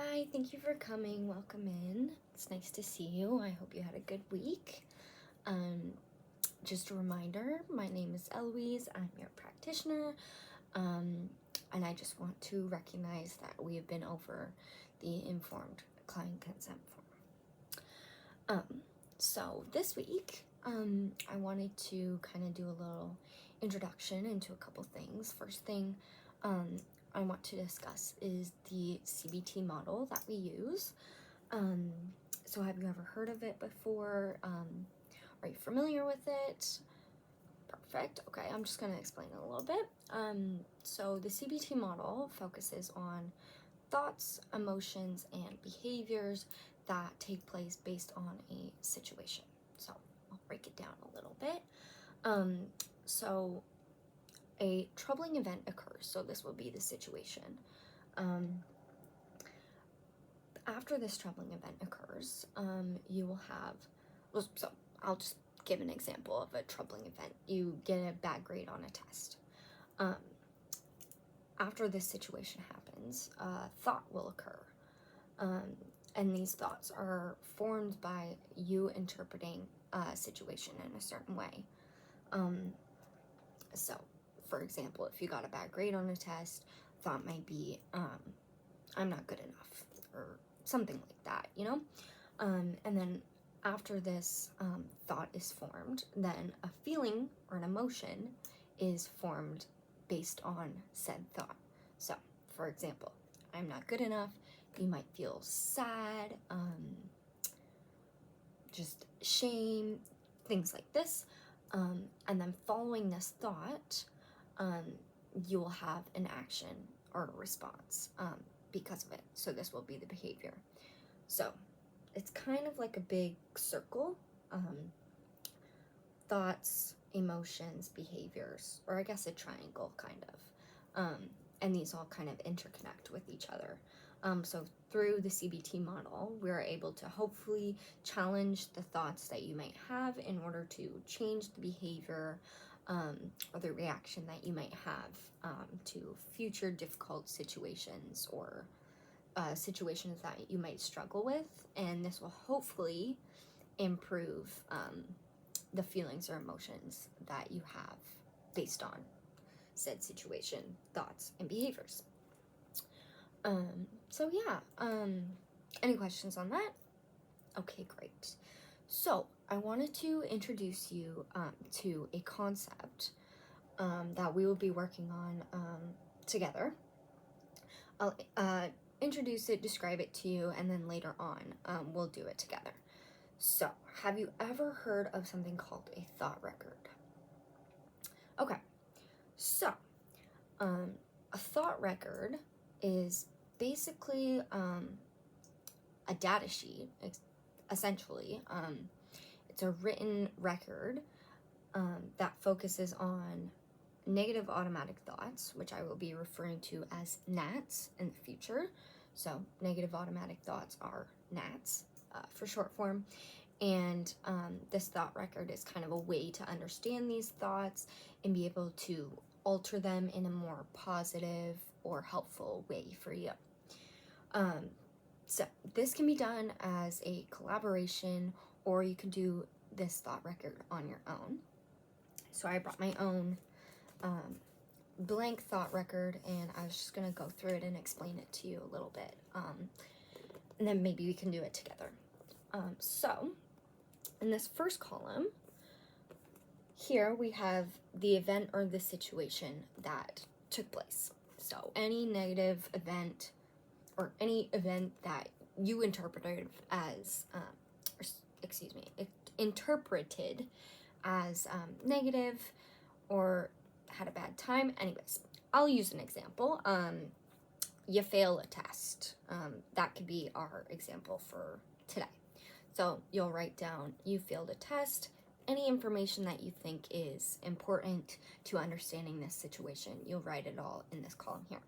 Hi, thank you for coming. Welcome in. It's nice to see you. I hope you had a good week. Just a reminder, my name is Eloise. I'm your practitioner. And I just want to recognize that we have been over the informed client consent form. So this week, I wanted to kind of do a little introduction into a couple things. First thing, I want to discuss is the CBT model that we use. So have you ever heard of it before? Are you familiar with it? Perfect. Okay, I'm just going to explain it a little bit. So the CBT model focuses on thoughts, emotions, and behaviors that take place based on a situation. So I'll break it down a little bit. So a troubling event occurs, so this will be the situation. After this troubling event occurs, you will have, so I'll just give an example of a troubling event. You get a bad grade on a test. After this situation happens, a thought will occur. And these thoughts are formed by you interpreting a situation in a certain way. So, for example, if you got a bad grade on a test, thought might be, I'm not good enough, or something like that, you know? And then after this thought is formed, then a feeling or an emotion is formed based on said thought. So, for example, I'm not good enough, you might feel sad, just shame, things like this. And then following this thought, you will have an action or a response because of it. So this will be the behavior. So it's kind of like a big circle. Thoughts, emotions, behaviors, or I guess a triangle kind of. And these all kind of interconnect with each other. So through the CBT model, we're able to hopefully challenge the thoughts that you might have in order to change the behavior or the reaction that you might have to future difficult situations or situations that you might struggle with. And this will hopefully improve the feelings or emotions that you have based on said situation, thoughts, and behaviors. So yeah, any questions on that? Okay, great. So I wanted to introduce you to a concept that we will be working on together. I'll introduce it, describe it to you, and then later on we'll do it together. So, have you ever heard of something called a thought record? Okay, so a thought record is basically a data sheet, essentially. It's a written record that focuses on negative automatic thoughts, which I will be referring to as NATs in the future. So negative automatic thoughts are NATs for short form. And this thought record is kind of a way to understand these thoughts and be able to alter them in a more positive or helpful way for you. So this can be done as a collaboration, or you can do this thought record on your own. So I brought my own blank thought record, and I was just gonna go through it and explain it to you a little bit, and then maybe we can do it together. So in this first column here, we have the event or the situation that took place. So any negative event or any event that you interpreted as, interpreted as negative or had a bad time. Anyways, I'll use an example. You fail a test. That could be our example for today. So you'll write down, you failed a test. Any information that you think is important to understanding this situation, you'll write it all in this column here.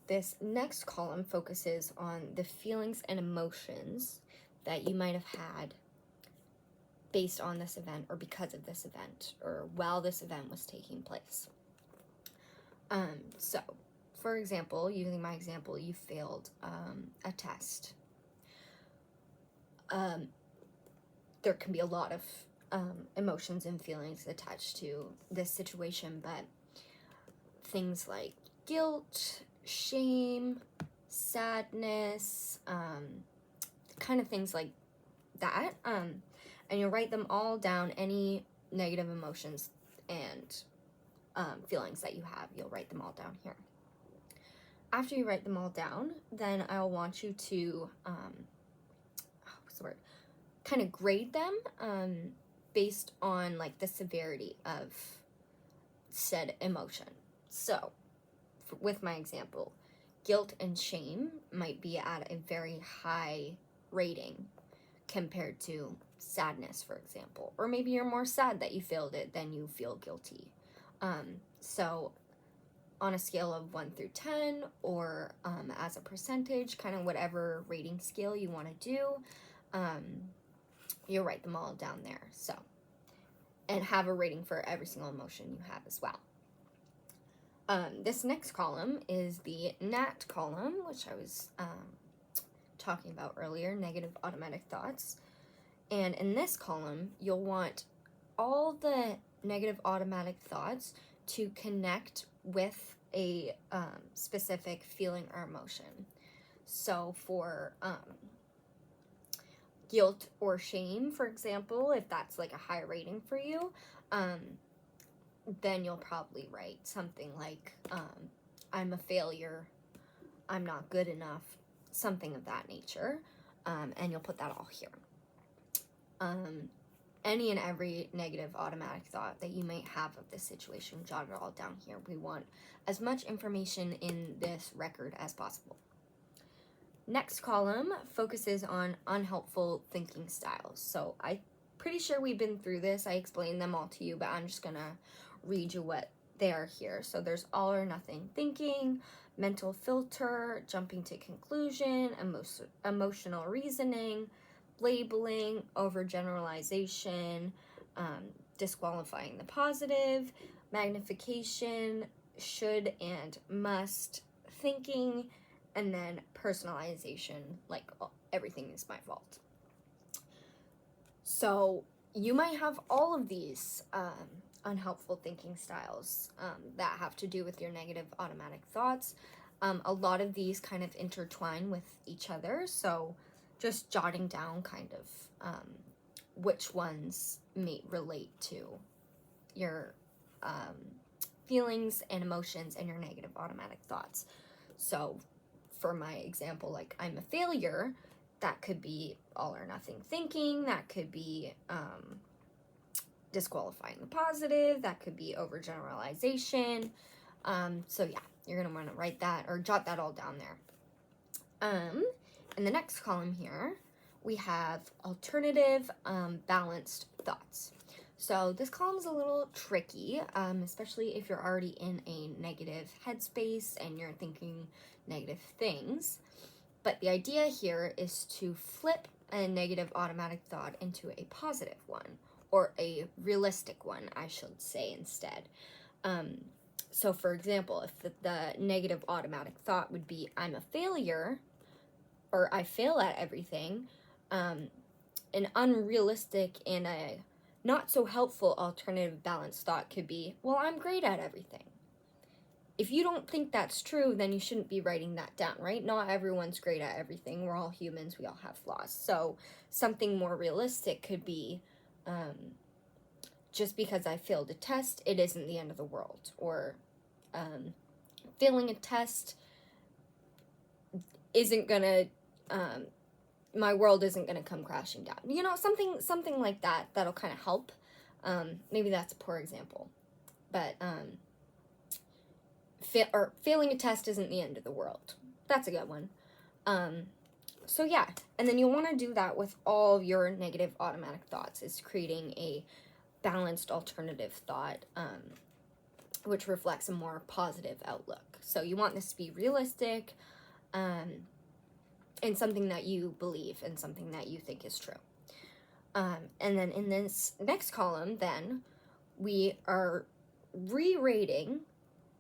This next column focuses on the feelings and emotions that you might have had based on this event or because of this event or while this event was taking place. So for example, using my example, you failed a test. There can be a lot of emotions and feelings attached to this situation, but things like guilt, shame, sadness, kind of things like that. And you'll write them all down, any negative emotions and feelings that you have, you'll write them all down here. After you write them all down, then I'll want you to, kind of grade them based on like the severity of said emotion. So, with my example, guilt and shame might be at a very high rating compared to sadness, for example. Or maybe you're more sad that you failed it than you feel guilty. So on a scale of 1 through 10, or as a percentage, kind of whatever rating scale you want to do, you'll write them all down there. So, and have a rating for every single emotion you have as well. This next column is the NAT column, which I was talking about earlier, negative automatic thoughts. And in this column, you'll want all the negative automatic thoughts to connect with a specific feeling or emotion. So for guilt or shame, for example, if that's like a high rating for you, then you'll probably write something like, I'm a failure, I'm not good enough, something of that nature, and you'll put that all here. Any and every negative automatic thought that you might have of this situation, jot it all down here. We want as much information in this record as possible. Next column focuses on unhelpful thinking styles. So I'm pretty sure we've been through this. I explained them all to you, but I'm just gonna read you what they are here. So there's all or nothing thinking, mental filter, jumping to conclusion, emotional reasoning, labeling, overgeneralization, disqualifying the positive, magnification, should and must, thinking, and then personalization, like everything is my fault. So you might have all of these unhelpful thinking styles that have to do with your negative automatic thoughts. A lot of these kind of intertwine with each other, so just jotting down kind of which ones may relate to your feelings and emotions and your negative automatic thoughts. So for my example, like I'm a failure, that could be all or nothing thinking, that could be disqualifying the positive, that could be overgeneralization. So yeah, you're gonna want to write that or jot that all down there. In the next column here, we have alternative balanced thoughts. So this column is a little tricky, especially if you're already in a negative headspace and you're thinking negative things. But the idea here is to flip a negative automatic thought into a positive one, or a realistic one, I should say instead. So for example, if the negative automatic thought would be, I'm a failure, or I fail at everything, an unrealistic and a not so helpful alternative balanced thought could be, well, I'm great at everything. If you don't think that's true, then you shouldn't be writing that down, right? Not everyone's great at everything. We're all humans. We all have flaws. So something more realistic could be, just because I failed a test, it isn't the end of the world. Or failing a test isn't gonna, my world isn't gonna come crashing down. You know, something like that, that'll kind of help. Maybe that's a poor example. But, failing a test isn't the end of the world. That's a good one. So yeah, and then you'll want to do that with all your negative automatic thoughts, is creating a balanced alternative thought, which reflects a more positive outlook. So you want this to be realistic, and something that you believe and something that you think is true. And then in this next column, then, we are re-rating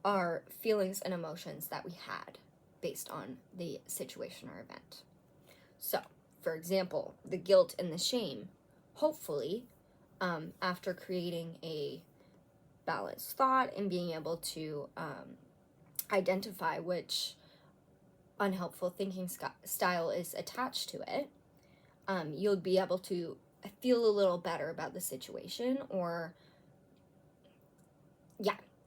our feelings and emotions that we had based on the situation or event. So, for example, the guilt and the shame, hopefully, after creating a balanced thought and being able to identify which unhelpful thinking style is attached to it, you'll be able to feel a little better about the situation, or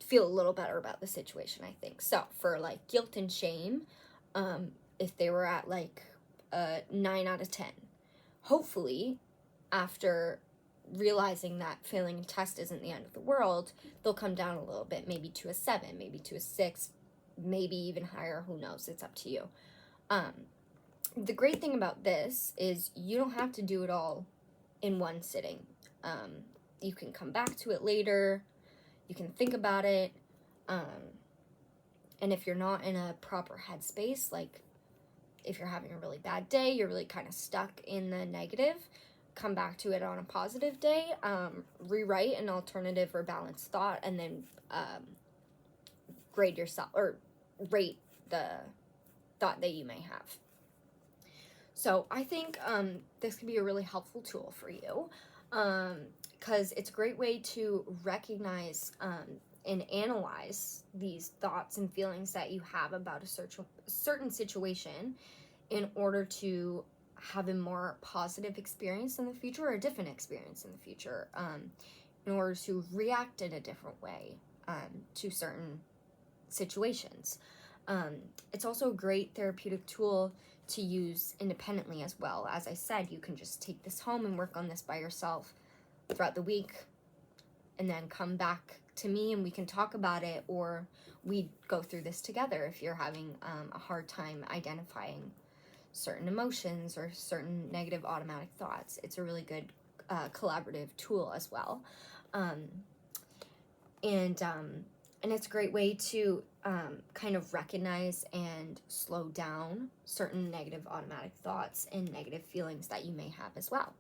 feel a little better about the situation, I think. So for like guilt and shame, if they were at like a 9 out of 10, hopefully after realizing that failing a test isn't the end of the world, they'll come down a little bit, maybe to a 7, maybe to a 6, maybe even higher, who knows, it's up to you. The great thing about this is you don't have to do it all in one sitting. You can come back to it later, you can think about it, and if you're not in a proper headspace, like if you're having a really bad day, you're really kind of stuck in the negative, come back to it on a positive day, rewrite an alternative or balanced thought, and then grade yourself, or rate the thought that you may have. So I think this could be a really helpful tool for you, because it's a great way to recognize and analyze these thoughts and feelings that you have about a certain situation in order to have a more positive experience in the future, or a different experience in the future, in order to react in a different way to certain situations. It's also a great therapeutic tool to use independently as well. As I said, you can just take this home and work on this by yourself throughout the week, and then come back to me and we can talk about it, or we go through this together if you're having a hard time identifying certain emotions or certain negative automatic thoughts. It's a really good collaborative tool as well. And it's a great way to kind of recognize and slow down certain negative automatic thoughts and negative feelings that you may have as well.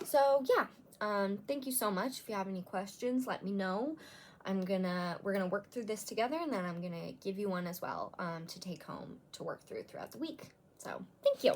So yeah, thank you so much. If you have any questions, let me know. We're gonna work through this together, and then I'm gonna give you one as well to take home to work through throughout the week. So thank you.